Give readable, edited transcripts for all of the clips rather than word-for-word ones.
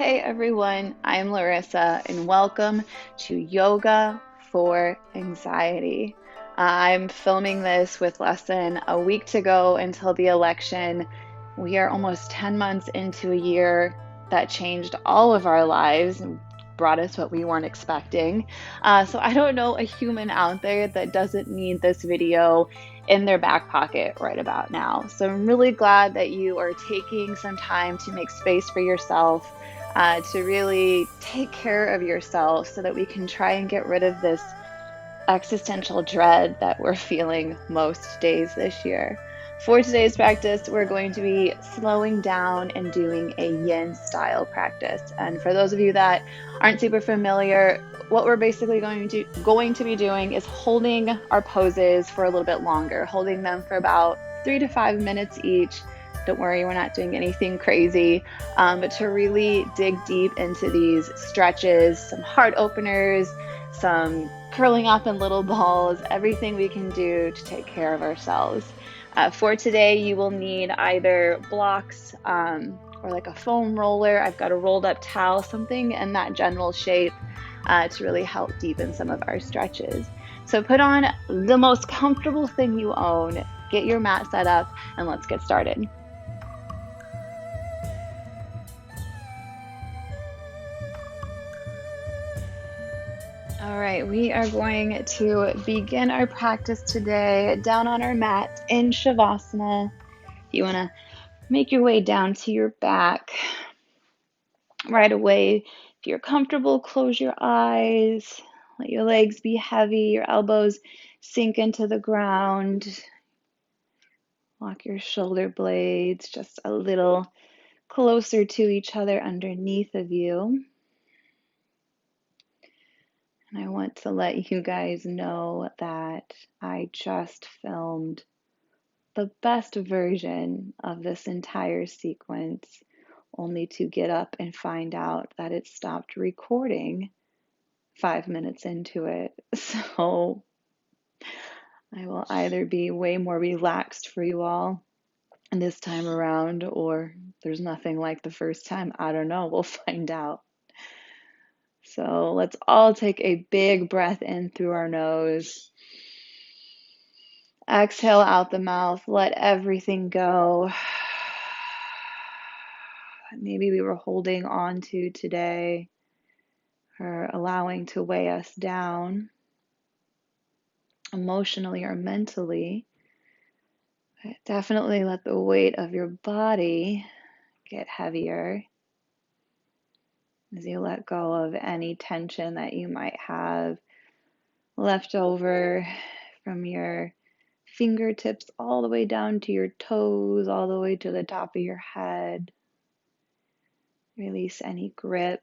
Hey everyone, I'm Larissa and welcome to Yoga for Anxiety. I'm filming this with less than a week to go until the election. We are almost 10 months into a year that changed all of our lives and brought us what we weren't expecting. So I don't know a human out there that doesn't need this video in their back pocket right about now. So I'm really glad that you are taking some time to make space for yourself, to really take care of yourself so that we can try and get rid of this existential dread that we're feeling most days this year. For today's practice, we're going to be slowing down and doing a yin style practice. And for those of you that aren't super familiar, what we're basically going to be doing is holding our poses for a little bit longer, holding them for about 3 to 5 minutes each. Don't worry, we're not doing anything crazy, but to really dig deep into these stretches, some heart openers, some curling up in little balls, everything we can do to take care of ourselves. For today, you will need either blocks or like a foam roller. I've got a rolled up towel, something in that general shape to really help deepen some of our stretches. So put on the most comfortable thing you own, get your mat set up, and let's get started. All right, we are going to begin our practice today down on our mat in Shavasana. You want to make your way down to your back. Right away, if you're comfortable, close your eyes. Let your legs be heavy, your elbows sink into the ground. Walk your shoulder blades just a little closer to each other underneath of you. And I want to let you guys know that I just filmed the best version of this entire sequence, only to get up and find out that it stopped recording 5 minutes into it. So I will either be way more relaxed for you all this time around, or there's nothing like the first time. I don't know. We'll find out. So let's all take a big breath in through our nose. Exhale out the mouth. Let everything go. Maybe we were holding on to today or allowing to weigh us down emotionally or mentally. But definitely let the weight of your body get heavier as you let go of any tension that you might have left over from your fingertips all the way down to your toes, all the way to the top of your head. Release any grip,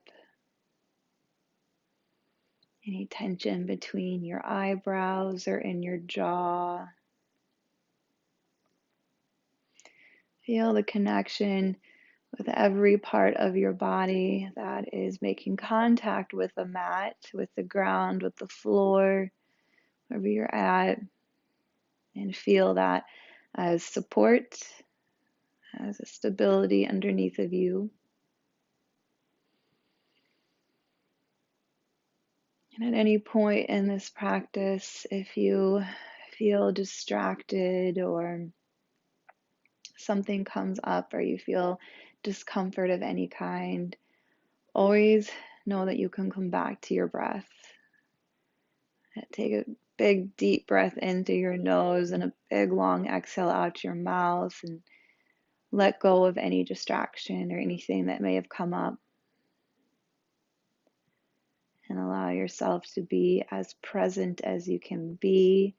any tension between your eyebrows or in your jaw. Feel the connection with every part of your body that is making contact with the mat, with the ground, with the floor, wherever you're at. And feel that as support, as a stability underneath of you. And at any point in this practice, if you feel distracted or something comes up or you feel discomfort of any kind, always know that you can come back to your breath. Take a big deep breath in through your nose and a big long exhale out your mouth, and let go of any distraction or anything that may have come up. And allow yourself to be as present as you can be.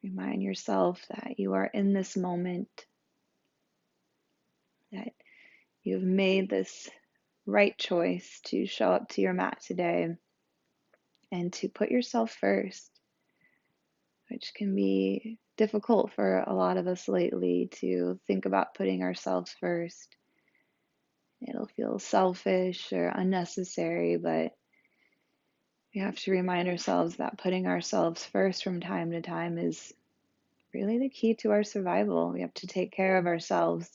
Remind yourself that you are in this moment, that you've made this right choice to show up to your mat today and to put yourself first, which can be difficult for a lot of us lately to think about putting ourselves first. It'll feel selfish or unnecessary, but we have to remind ourselves that putting ourselves first from time to time is really the key to our survival. We have to take care of ourselves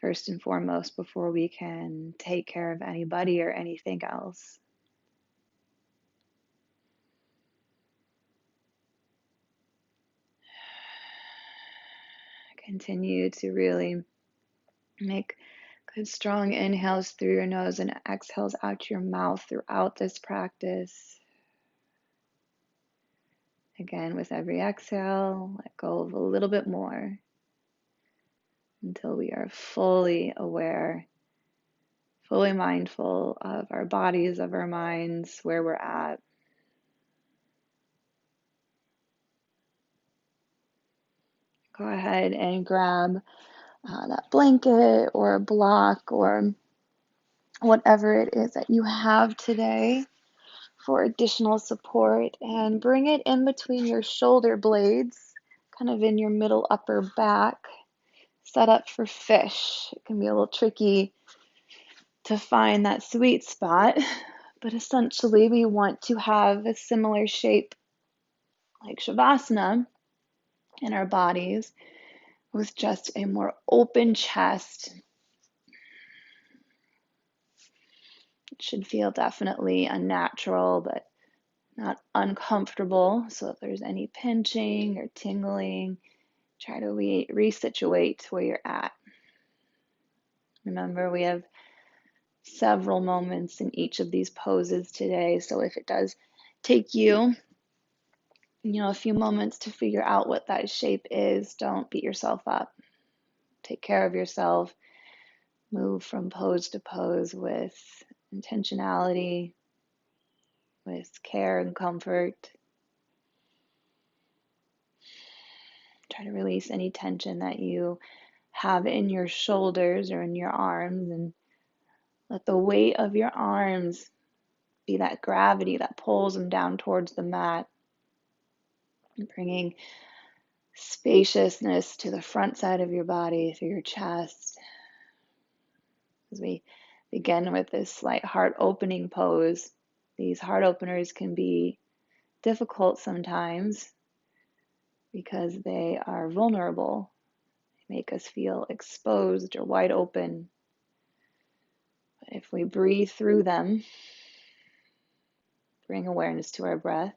first and foremost before we can take care of anybody or anything else. Continue to really make good, strong inhales through your nose and exhales out your mouth throughout this practice. Again, with every exhale, let go of a little bit more until we are fully aware, fully mindful of our bodies, of our minds, where we're at. Go ahead and grab that blanket or a block or whatever it is that you have today for additional support, and bring it in between your shoulder blades, kind of in your middle upper back, set up for fish. It can be a little tricky to find that sweet spot, but essentially we want to have a similar shape like Shavasana in our bodies, with just a more open chest. It should feel definitely unnatural, but not uncomfortable. So if there's any pinching or tingling, try to resituate where you're at. Remember, we have several moments in each of these poses today. So if it does take you, a few moments to figure out what that shape is, don't beat yourself up. Take care of yourself. Move from pose to pose with intentionality, with care and comfort. Try to release any tension that you have in your shoulders or in your arms, and let the weight of your arms be that gravity that pulls them down towards the mat, bringing spaciousness to the front side of your body through your chest. As we begin with this slight heart opening pose, these heart openers can be difficult sometimes because they are vulnerable. They make us feel exposed or wide open. But if we breathe through them, bring awareness to our breath,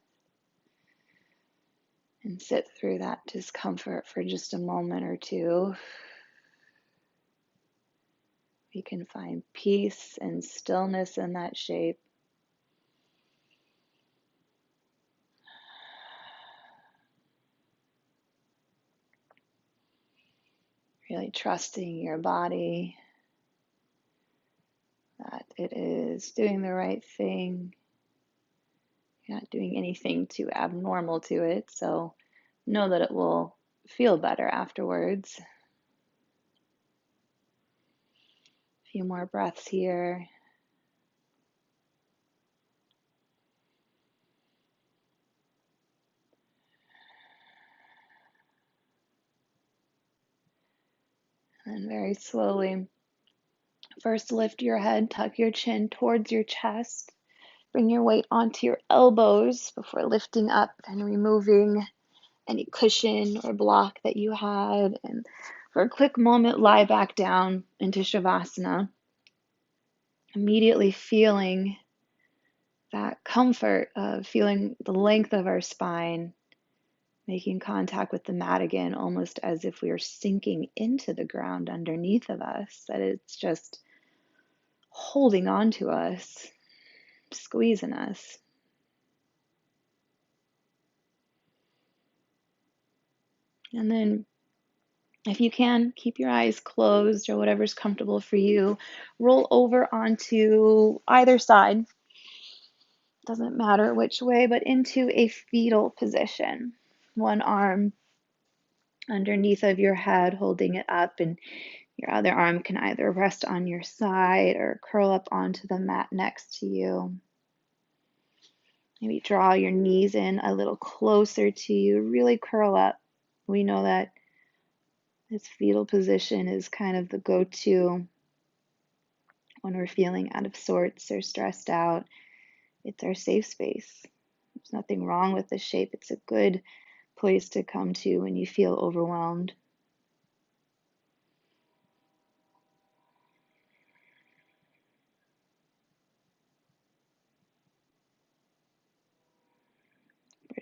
and sit through that discomfort for just a moment or two, we can find peace and stillness in that shape. Really trusting your body that it is doing the right thing. You're not doing anything too abnormal to it, so know that it will feel better afterwards. A few more breaths here. And very slowly, first lift your head, tuck your chin towards your chest. Bring your weight onto your elbows before lifting up and removing any cushion or block that you had. And for a quick moment, lie back down into Shavasana, immediately feeling that comfort of feeling the length of our spine, making contact with the mat again, almost as if we are sinking into the ground underneath of us, that it's just holding on to us, squeezing us. And then if you can, keep your eyes closed or whatever's comfortable for you. Roll over onto either side. Doesn't matter which way, but into a fetal position. One arm underneath of your head, holding it up, and your other arm can either rest on your side or curl up onto the mat next to you. Maybe draw your knees in a little closer to you. Really curl up. We know that this fetal position is kind of the go-to when we're feeling out of sorts or stressed out. It's our safe space. There's nothing wrong with the shape. It's a good place to come to when you feel overwhelmed.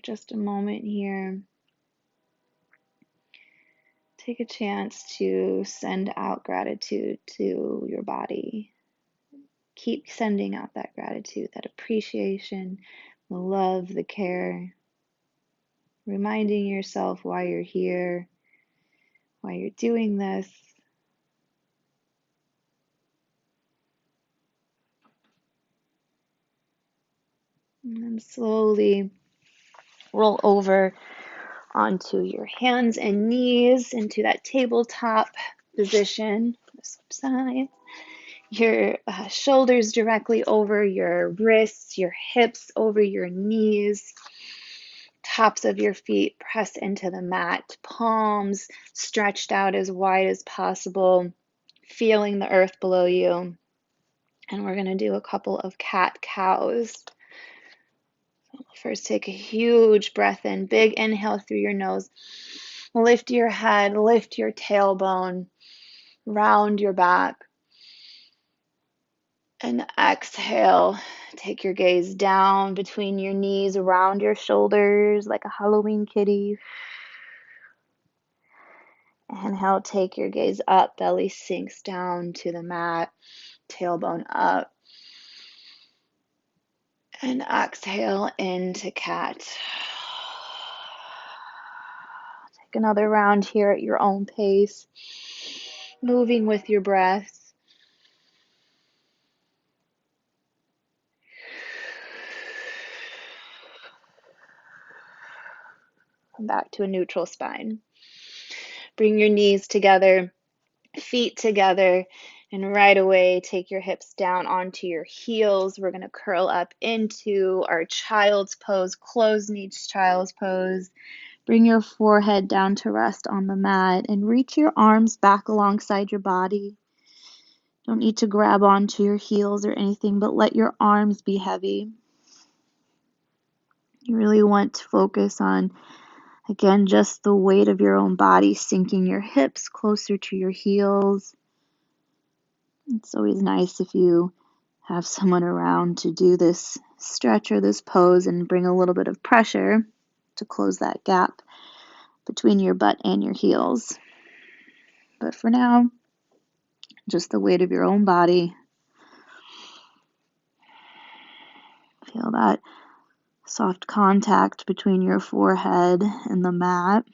just a moment here. Take a chance to send out gratitude to your body. Keep sending out that gratitude, that appreciation, the love, the care. Reminding yourself why you're here, why you're doing this. And then slowly roll over onto your hands and knees into that tabletop position. This side. Your shoulders directly over your wrists, your hips over your knees. Tops of your feet press into the mat, palms stretched out as wide as possible, feeling the earth below you. And we're going to do a couple of cat-cows. First, take a huge breath in, big inhale through your nose. Lift your head, lift your tailbone, round your back. And exhale, take your gaze down between your knees, around your shoulders like a Halloween kitty. Inhale, take your gaze up, belly sinks down to the mat, tailbone up. And exhale into cat. Take another round here at your own pace, moving with your breath. Come back to a neutral spine. Bring your knees together, feet together, and right away take your hips down onto your heels. We're going to curl up into our child's pose, closed knees child's pose. Bring your forehead down to rest on the mat and reach your arms back alongside your body. Don't need to grab onto your heels or anything, but let your arms be heavy. You really want to focus on, again, just the weight of your own body, sinking your hips closer to your heels. It's always nice if you have someone around to do this stretch or this pose and bring a little bit of pressure to close that gap between your butt and your heels. But for now, just the weight of your own body. Feel that soft contact between your forehead and the mat.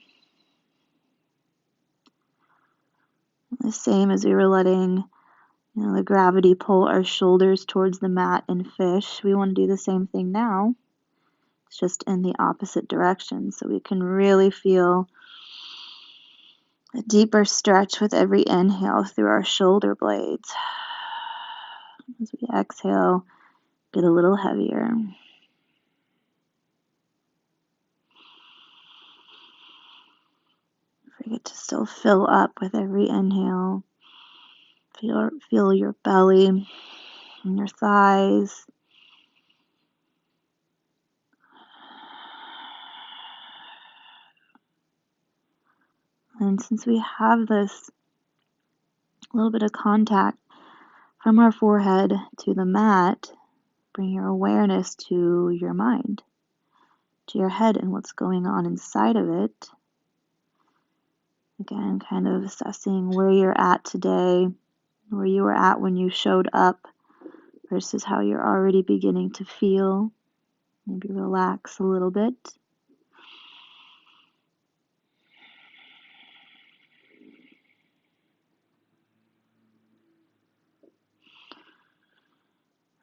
The same as we were letting the gravity pull our shoulders towards the mat in fish. We want to do the same thing now. It's just in the opposite direction, so we can really feel a deeper stretch with every inhale through our shoulder blades. As we exhale, get a little heavier. Forget to still fill up with every inhale. Feel your belly and your thighs. And since we have this little bit of contact from our forehead to the mat, bring your awareness to your mind, to your head and what's going on inside of it. Again, kind of assessing where you're at today, where you were at when you showed up versus how you're already beginning to feel. Maybe relax a little bit.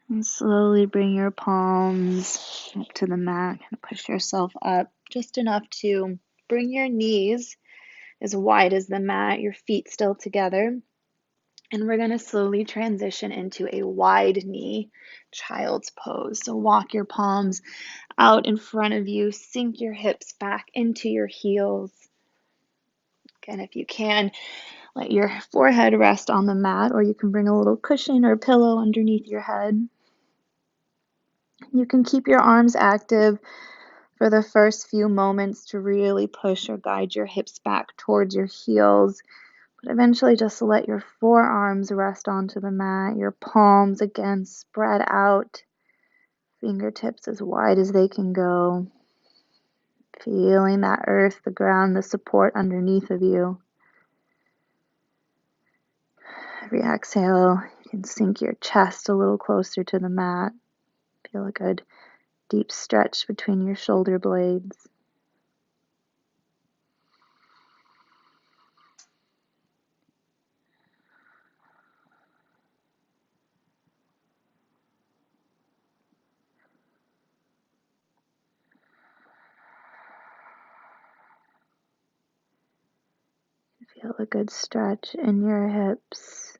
And slowly bring your palms up to the mat and push yourself up just enough to bring your knees as wide as the mat, your feet still together. And we're going to slowly transition into a wide knee child's pose. So walk your palms out in front of you, sink your hips back into your heels. Again, if you can, let your forehead rest on the mat, or you can bring a little cushion or pillow underneath your head. You can keep your arms active for the first few moments to really push or guide your hips back towards your heels. But eventually just let your forearms rest onto the mat, your palms again spread out, fingertips as wide as they can go. Feeling that earth, the ground, the support underneath of you. Every exhale, you can sink your chest a little closer to the mat. Feel a good deep stretch between your shoulder blades. Feel a good stretch in your hips,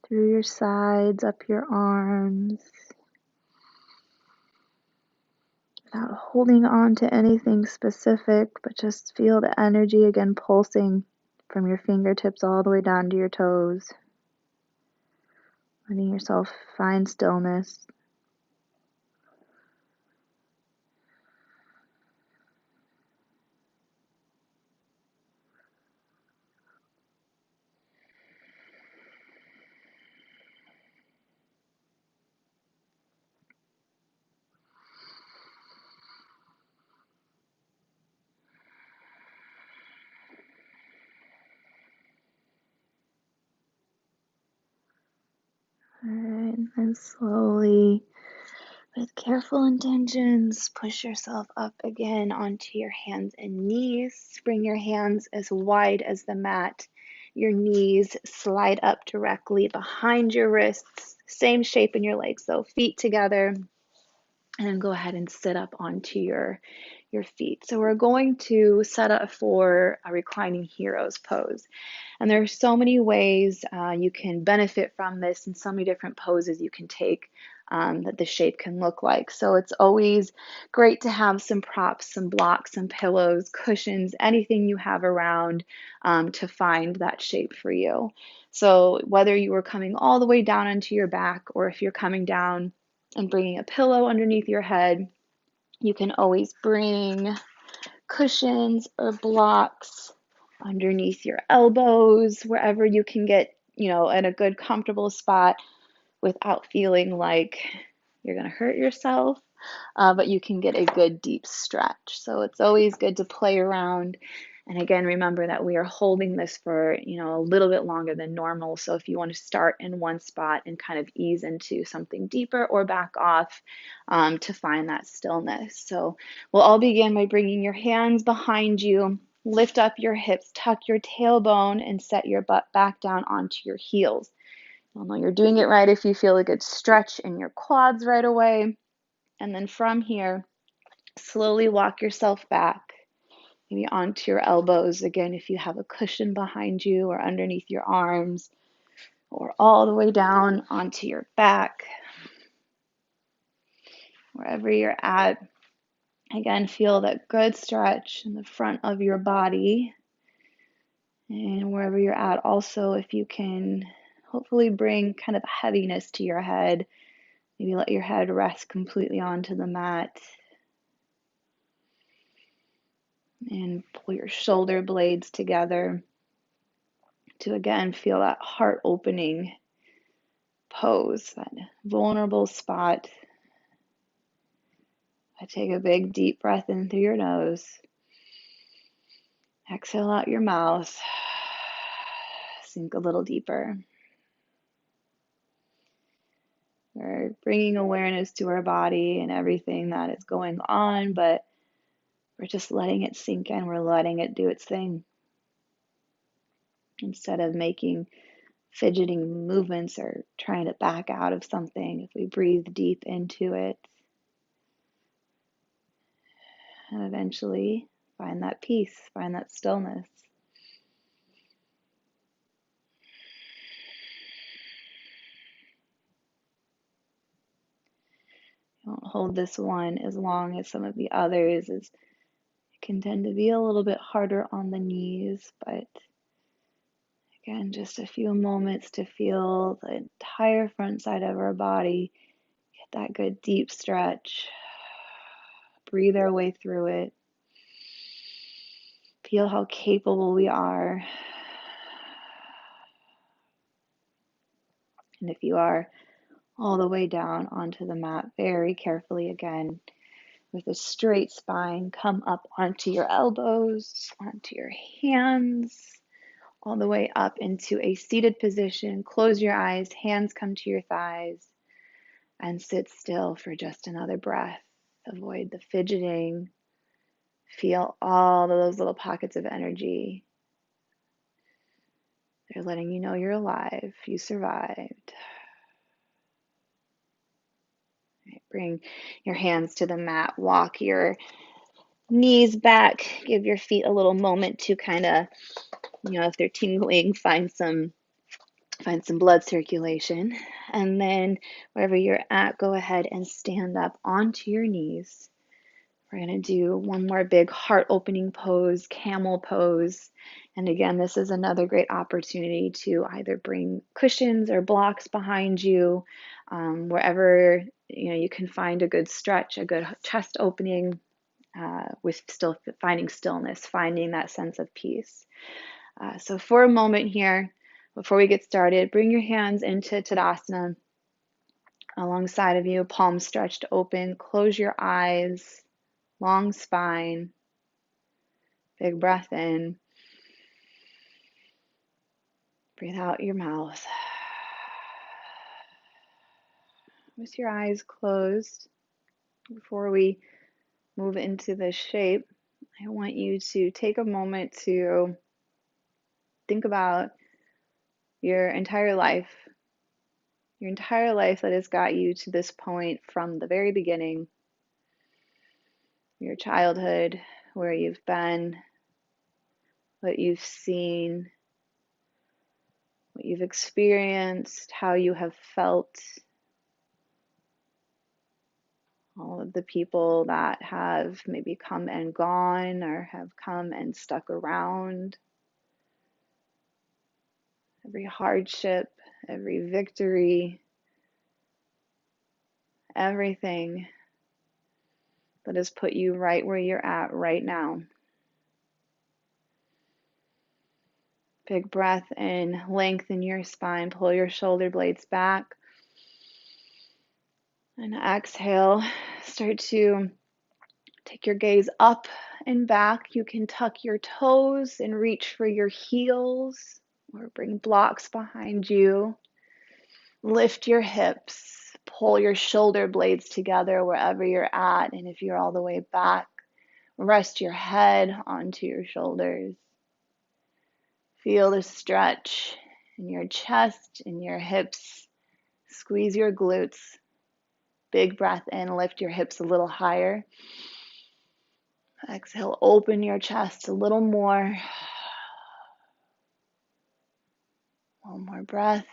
through your sides, up your arms. Without holding on to anything specific, but just feel the energy again pulsing from your fingertips all the way down to your toes. Letting yourself find stillness. Alright, and slowly, with careful intentions, push yourself up again onto your hands and knees. Bring your hands as wide as the mat. Your knees slide up directly behind your wrists. Same shape in your legs, so feet together. And then go ahead and sit up onto your feet. So we're going to set up for a reclining heroes pose. And there are so many ways you can benefit from this and so many different poses you can take that the shape can look like. So it's always great to have some props, some blocks, some pillows, cushions, anything you have around to find that shape for you. So whether you are coming all the way down onto your back or if you're coming down and bringing a pillow underneath your head, you can always bring cushions or blocks underneath your elbows, wherever you can get, in a good comfortable spot without feeling like you're going to hurt yourself, but you can get a good deep stretch. So it's always good to play around. And again, remember that we are holding this for, a little bit longer than normal. So if you want to start in one spot and kind of ease into something deeper or back off to find that stillness. So we'll all begin by bringing your hands behind you, lift up your hips, tuck your tailbone, and set your butt back down onto your heels. You'll know you're doing it right if you feel a good stretch in your quads right away. And then from here, slowly walk yourself back, maybe onto your elbows. Again, if you have a cushion behind you or underneath your arms, or all the way down onto your back, wherever you're at. Again, feel that good stretch in the front of your body. And wherever you're at, also, if you can hopefully bring kind of heaviness to your head, maybe let your head rest completely onto the mat. And pull your shoulder blades together to again feel that heart opening pose, that vulnerable spot. I take a big deep breath in through your nose. Exhale out your mouth. Sink a little deeper. We're bringing awareness to our body and everything that is going on, but we're just letting it sink in. We're letting it do its thing. Instead of making fidgeting movements or trying to back out of something, if we breathe deep into it, and eventually find that peace, find that stillness. Don't hold this one as long as some of the others, as it can tend to be a little bit harder on the knees, but again, just a few moments to feel the entire front side of our body, get that good deep stretch, breathe our way through it, feel how capable we are. And if you are all the way down onto the mat, very carefully again, with a straight spine. Come up onto your elbows, onto your hands, all the way up into a seated position. Close your eyes, hands come to your thighs, and sit still for just another breath. Avoid the fidgeting. Feel all of those little pockets of energy. They're letting you know you're alive, you survived. Right, bring your hands to the mat, walk your knees back, give your feet a little moment to kind of, if they're tingling, find some blood circulation. And then wherever you're at, go ahead and stand up onto your knees. We're going to do one more big heart opening pose, camel pose. And again, this is another great opportunity to either bring cushions or blocks behind you, wherever you can find a good stretch, a good chest opening, with still finding stillness, finding that sense of peace. So for a moment here, before we get started, bring your hands into Tadasana alongside of you, palms stretched open. Close your eyes, long spine, big breath in. Breathe out your mouth. With your eyes closed, before we move into this shape, I want you to take a moment to think about your entire life that has got you to this point from the very beginning, your childhood, where you've been, what you've seen, what you've experienced, how you have felt, all of the people that have maybe come and gone or have come and stuck around, every hardship, every victory, everything that has put you right where you're at right now. Big breath in, lengthen your spine, pull your shoulder blades back. And exhale, start to take your gaze up and back. You can tuck your toes and reach for your heels or bring blocks behind you. Lift your hips, pull your shoulder blades together wherever you're at. And if you're all the way back, rest your head onto your shoulders. Feel the stretch in your chest, in your hips. Squeeze your glutes. Big breath in, lift your hips a little higher. Exhale, open your chest a little more. One more breath.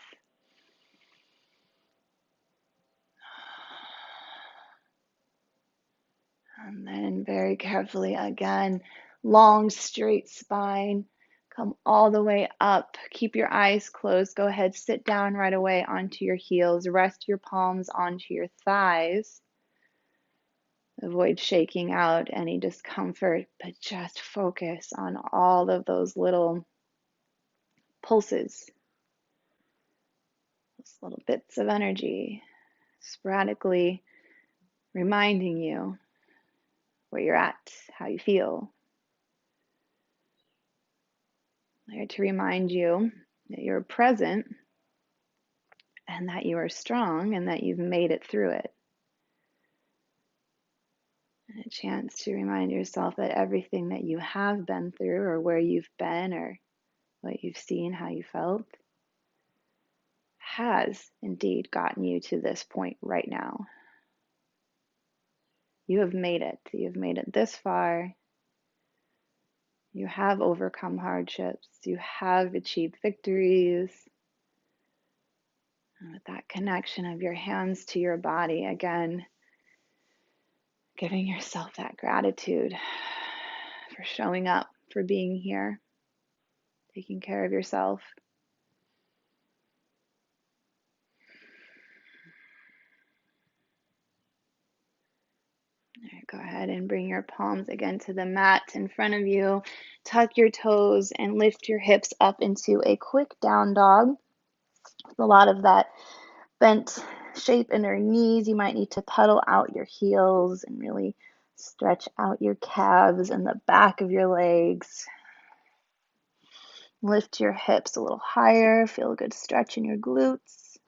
And then very carefully again, long straight spine. Come all the way up. Keep your eyes closed. Go ahead, sit down right away onto your heels. Rest your palms onto your thighs. Avoid shaking out any discomfort, but just focus on all of those little pulses, those little bits of energy, sporadically reminding you where you're at, how you feel. There to remind you that you're present and that you are strong and that you've made it through it. And a chance to remind yourself that everything that you have been through, or where you've been, or what you've seen, how you felt, has indeed gotten you to this point right now. You have made it. You've made it this far. You have overcome hardships. You have achieved victories. And with that connection of your hands to your body, again, giving yourself that gratitude for showing up, for being here, taking care of yourself. All right, go ahead and bring your palms again to the mat in front of you. Tuck your toes and lift your hips up into a quick down dog. With a lot of that bent shape in your knees, you might need to pedal out your heels and really Stretch out your calves and the back of your legs. Lift your hips a little higher. Feel a good stretch in your glutes.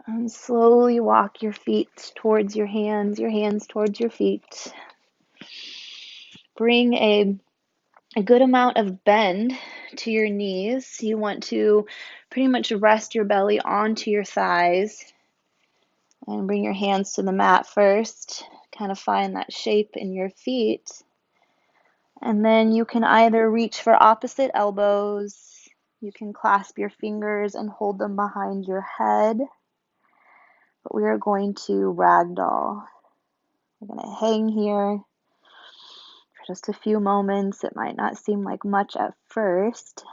And slowly walk your feet towards your hands towards your feet. Bring a good amount of bend to your knees. You want to pretty much rest your belly onto your thighs. And bring your hands to the mat first. Kind of find that shape in your feet. And then you can either reach for opposite elbows. You can clasp your fingers and hold them behind your head. But we are going to ragdoll. We're going to hang here for just a few moments. It might not seem like much at first.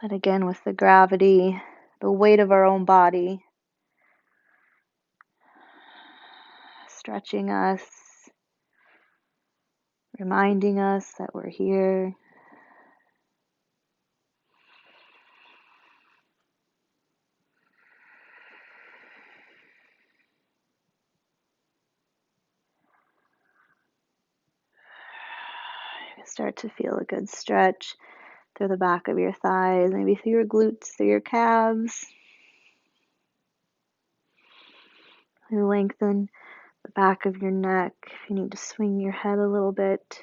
But again, with the gravity, the weight of our own body, stretching us, reminding us that we're here. Start to feel a good stretch through the back of your thighs, maybe through your glutes, through your calves. You lengthen the back of your neck if you need to swing your head a little bit.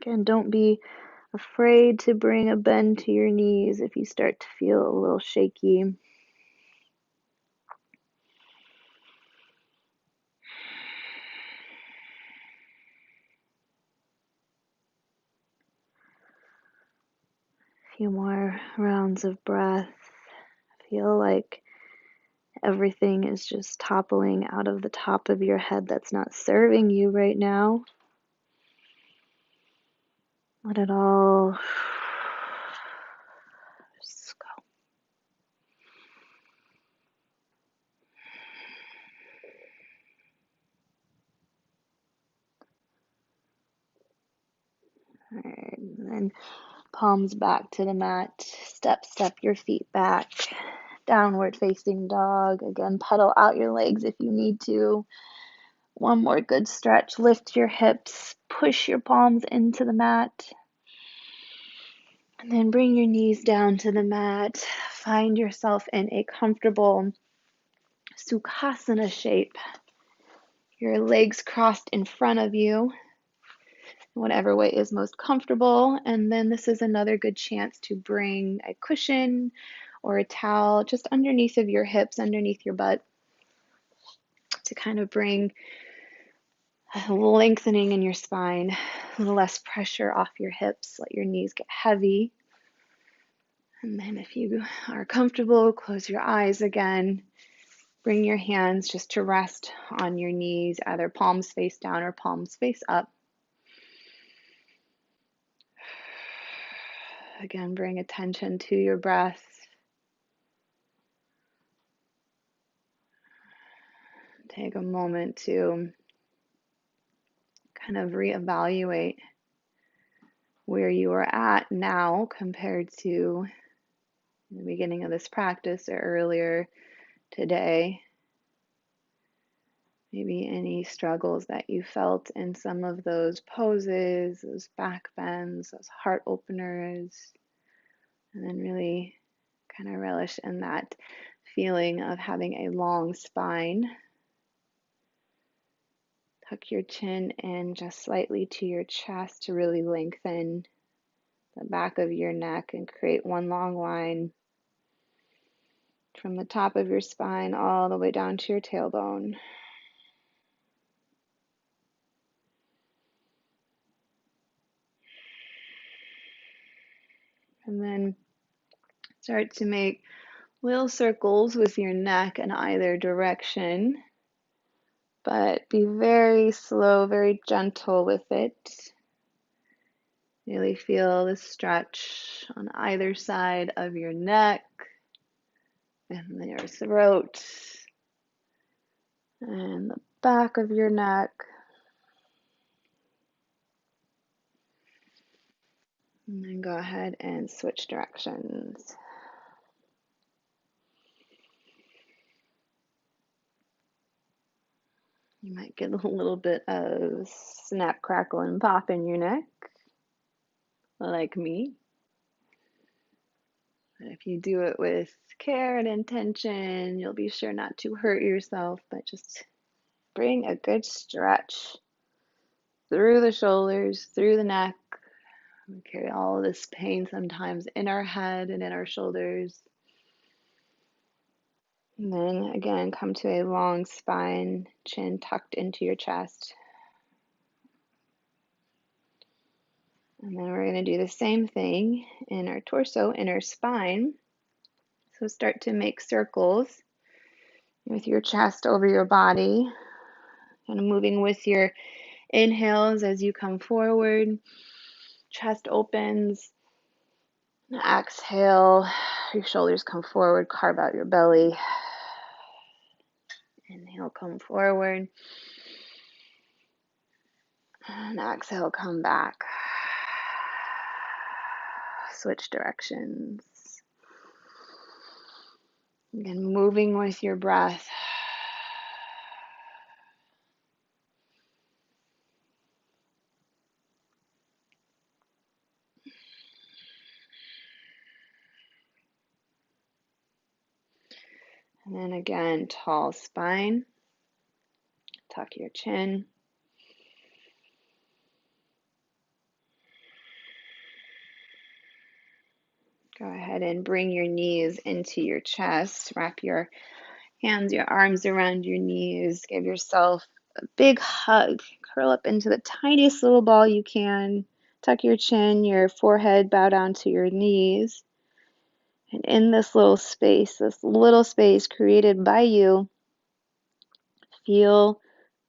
Again, don't be afraid to bring a bend to your knees if you start to feel a little shaky. A few more rounds of breath. Feel like everything is just toppling out of the top of your head that's not serving you right now. Let it all just go. All right, and then palms back to the mat. Step your feet back. Downward facing dog. Again, pedal out your legs if you need to. One more good stretch. Lift your hips. Push your palms into the mat. And then bring your knees down to the mat. Find yourself in a comfortable Sukhasana shape. Your legs crossed in front of you, whatever way is most comfortable. And then this is another good chance to bring a cushion or a towel just underneath of your hips, underneath your butt, to kind of bring a lengthening in your spine, a little less pressure off your hips. Let your knees get heavy. And then if you are comfortable, close your eyes again. Bring your hands just to rest on your knees, either palms face down or palms face up. Again, bring attention to your breath. Take a moment to kind of reevaluate where you are at now compared to the beginning of this practice or earlier today. Maybe any struggles that you felt in some of those poses, those back bends, those heart openers, and then really kind of relish in that feeling of having a long spine. Tuck your chin in just slightly to your chest to really lengthen the back of your neck and create one long line from the top of your spine all the way down to your tailbone. And then start to make little circles with your neck in either direction, but be very slow, very gentle with it. Really feel the stretch on either side of your neck and your throat and the back of your neck. And then go ahead and switch directions. You might get a little bit of snap, crackle, and pop in your neck, like me. But if you do it with care and intention, you'll be sure not to hurt yourself, but just bring a good stretch through the shoulders, through the neck. We carry all of this pain sometimes in our head and in our shoulders. And then again, come to a long spine, chin tucked into your chest. And then we're going to do the same thing in our torso, in our spine. So start to make circles with your chest over your body, kind of moving with your inhales as you come forward. Chest opens. Exhale, your shoulders come forward, carve out your belly. Inhale, come forward. And exhale, come back. Switch directions. Again, moving with your breath. And then again, tall spine. Tuck your chin. Go ahead and bring your knees into your chest. Wrap your hands, your arms around your knees. Give yourself a big hug. Curl up into the tiniest little ball you can. Tuck your chin, your forehead, bow down to your knees. And in this little space created by you, feel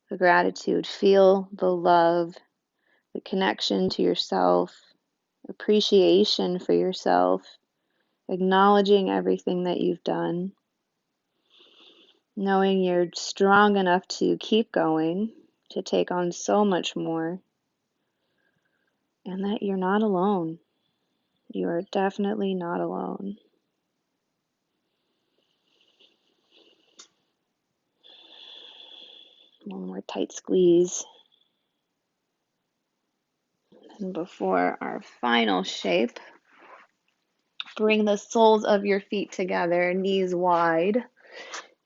the gratitude, feel the love, the connection to yourself, appreciation for yourself, acknowledging everything that you've done, knowing you're strong enough to keep going, to take on so much more, and that you're not alone. You are definitely not alone. One more tight squeeze. And before our final shape, bring the soles of your feet together, knees wide,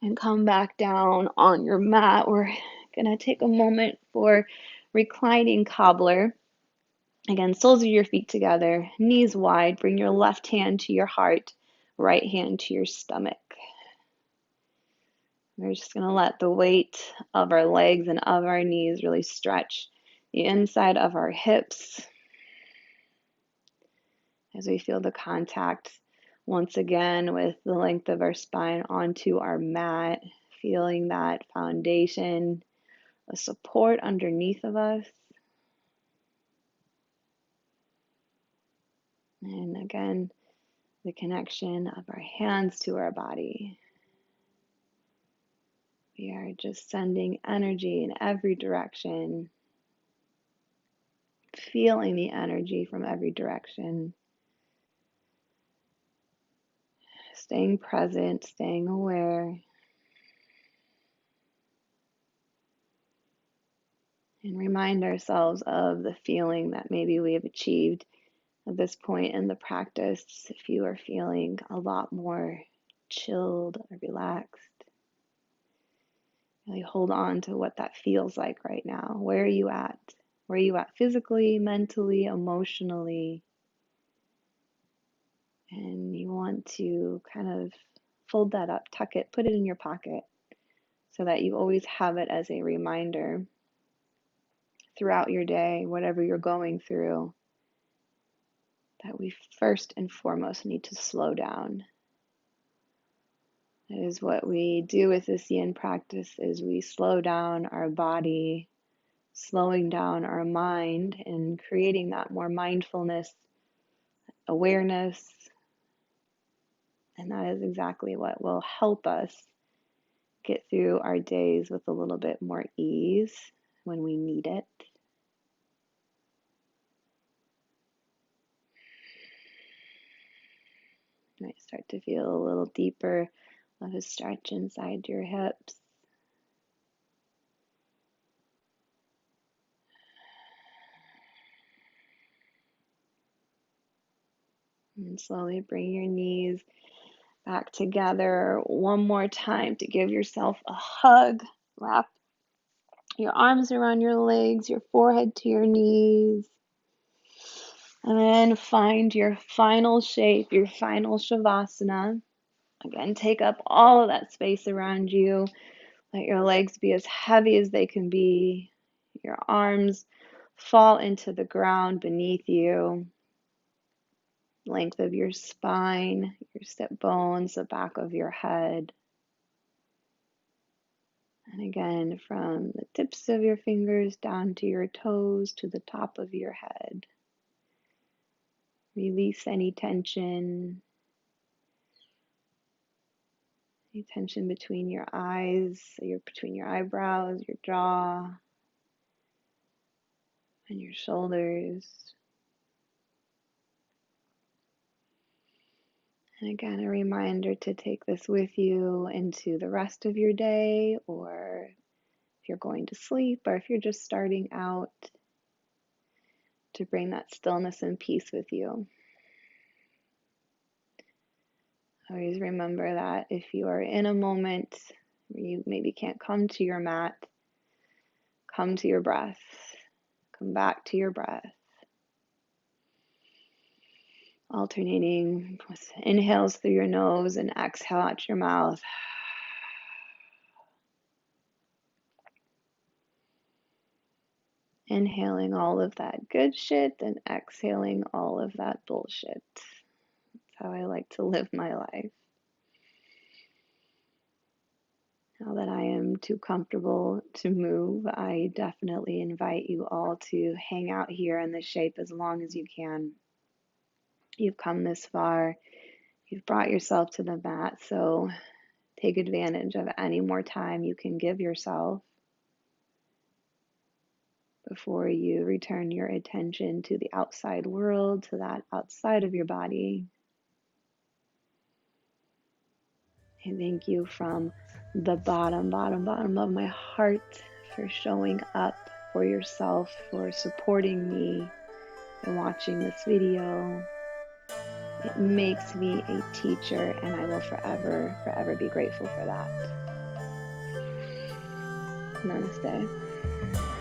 and come back down on your mat. We're going to take a moment for reclining cobbler. Again, soles of your feet together, knees wide. Bring your left hand to your heart, right hand to your stomach. We're just going to let the weight of our legs and of our knees really stretch the inside of our hips as we feel the contact once again with the length of our spine onto our mat, feeling that foundation, a support underneath of us. And again, the connection of our hands to our body. We are just sending energy in every direction, feeling the energy from every direction, staying present, staying aware, and remind ourselves of the feeling that maybe we have achieved at this point in the practice. If you are feeling a lot more chilled or relaxed, really hold on to what that feels like right now. Where are you at? Where are you at physically, mentally, emotionally? And you want to kind of fold that up, tuck it, put it in your pocket so that you always have it as a reminder throughout your day, whatever you're going through, that we first and foremost need to slow down. That is what we do with this yin practice, is we slow down our body, slowing down our mind, and creating that more mindfulness, awareness. And that is exactly what will help us get through our days with a little bit more ease when we need it. You might start to feel a little deeper of a stretch inside your hips. And slowly bring your knees back together one more time to give yourself a hug. Wrap your arms around your legs, your forehead to your knees. And then find your final shape, your final Shavasana. Again, take up all of that space around you. Let your legs be as heavy as they can be. Your arms fall into the ground beneath you. Length of your spine, your sit bones, the back of your head. And again, from the tips of your fingers down to your toes to the top of your head. Release any tension between your eyes, between your eyebrows, your jaw, and your shoulders. And again, a reminder to take this with you into the rest of your day, or if you're going to sleep, or if you're just starting out, to bring that stillness and peace with you. Always remember that if you are in a moment where you maybe can't come to your mat, come to your breath. Come back to your breath. Alternating with inhales through your nose and exhale out your mouth. Inhaling all of that good shit and exhaling all of that bullshit. That's how I like to live my life. Now that I am too comfortable to move, I definitely invite you all to hang out here in this shape as long as you can. You've come this far. You've brought yourself to the mat, so take advantage of any more time you can give yourself before you return your attention to the outside world, to that outside of your body. I thank you from the bottom of my heart for showing up for yourself, for supporting me and watching this video. It makes me a teacher, and I will forever be grateful for that. Namaste.